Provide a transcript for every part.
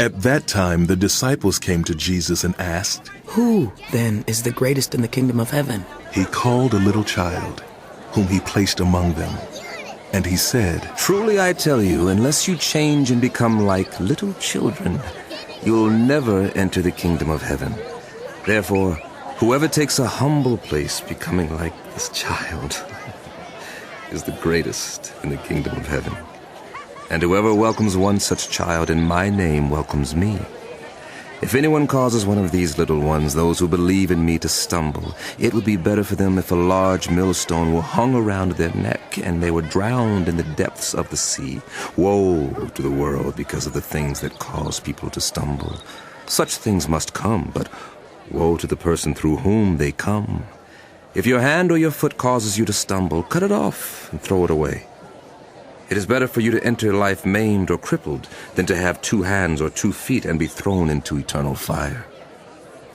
At that time, the disciples came to Jesus and asked, "Who, then, is the greatest in the kingdom of heaven?" He called a little child, whom he placed among them. And he said, "Truly I tell you, unless you change and become like little children, you'll never enter the kingdom of heaven. Therefore, whoever takes a humble place, becoming like this child, is the greatest in the kingdom of heaven. And whoever welcomes one such child in my name welcomes me. If anyone causes one of these little ones, those who believe in me, to stumble, it would be better for them if a large millstone were hung around their neck and they were drowned in the depths of the sea. Woe to the world because of the things that cause people to stumble. Such things must come, but woe to the person through whom they come. If your hand or your foot causes you to stumble, cut it off and throw it away. It is better for you to enter life maimed or crippled than to have 2 hands or 2 feet and be thrown into eternal fire.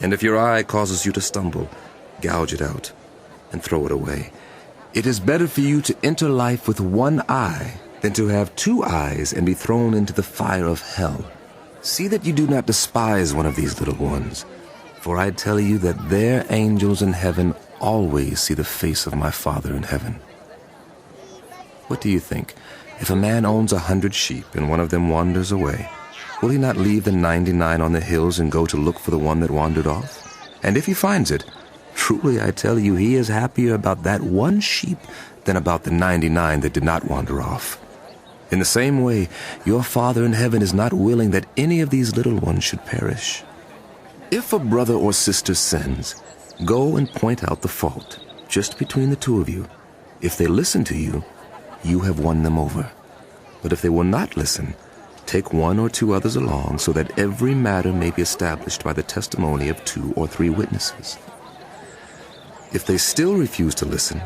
And if your eye causes you to stumble, gouge it out and throw it away. It is better for you to enter life with 1 eye than to have 2 eyes and be thrown into the fire of hell. See that you do not despise one of these little ones, for I tell you that their angels in heaven always see the face of my Father in heaven. What do you think? If a man owns 100 sheep and one of them wanders away, will he not leave the 99 on the hills and go to look for the one that wandered off? And if he finds it, truly I tell you, he is happier about that one sheep than about the 99 that did not wander off. In the same way, your Father in heaven is not willing that any of these little ones should perish. If a brother or sister sins, go and point out the fault, just between the 2 of you. If they listen to you, you have won them over. But if they will not listen, take 1 or 2 others along, so that every matter may be established by the testimony of 2 or 3 witnesses. If they still refuse to listen,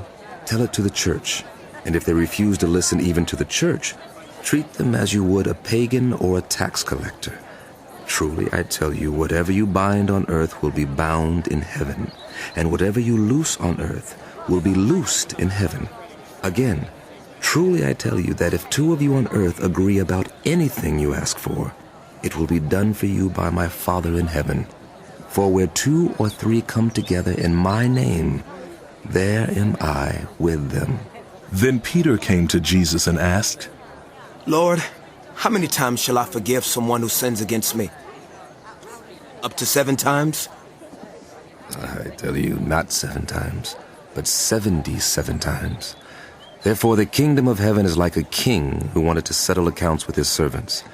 tell it to the church. And if they refuse to listen even to the church, treat them as you would a pagan or a tax collector. Truly I tell you, whatever you bind on earth will be bound in heaven, and whatever you loose on earth will be loosed in heaven. Again, truly I tell you that if 2 of you on earth agree about anything you ask for, it will be done for you by my Father in heaven. For where 2 or 3 come together in my name, there am I with them." Then Peter came to Jesus and asked, "Lord, how many times shall I forgive someone who sins against me? Up to 7 times? I tell you, not 7 times, but 77 times. Therefore the kingdom of heaven is like a king who wanted to settle accounts with his servants.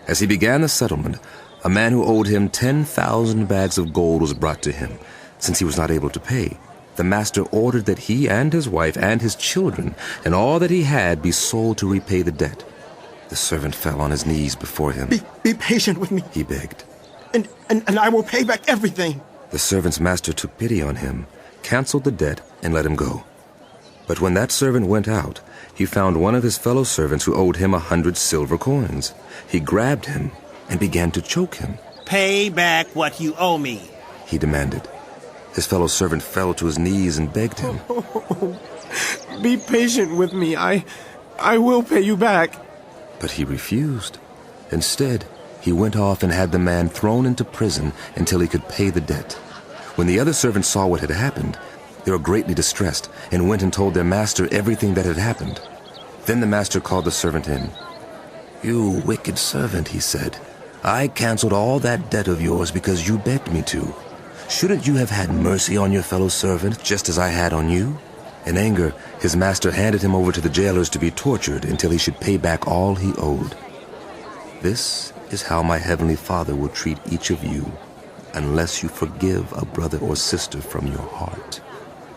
As he began the settlement, a man who owed him 10,000 bags of gold was brought to him. Since he was not able to pay, the master ordered that he and his wife and his children and all that he had be sold to repay the debt. The servant fell on his knees before him. Be patient with me, he begged. And I will pay back everything. The servant's master took pity on him, canceled the debt, and let him go. But when that servant went out, he found one of his fellow servants who owed him 100 silver coins. He grabbed him and began to choke him. "Pay back what you owe me," he demanded. His fellow servant fell to his knees and begged him. Be patient with me. I will pay you back. But he refused. Instead, he went off and had the man thrown into prison until he could pay the debt. When the other servants saw what had happened, they were greatly distressed and went and told their master everything that had happened. Then the master called the servant in. "You wicked servant," he said, "I canceled all that debt of yours because you begged me to. Shouldn't you have had mercy on your fellow servant just as I had on you?" In anger, his master handed him over to the jailers to be tortured until he should pay back all he owed. This is how my heavenly Father will treat each of you unless you forgive a brother or sister from your heart.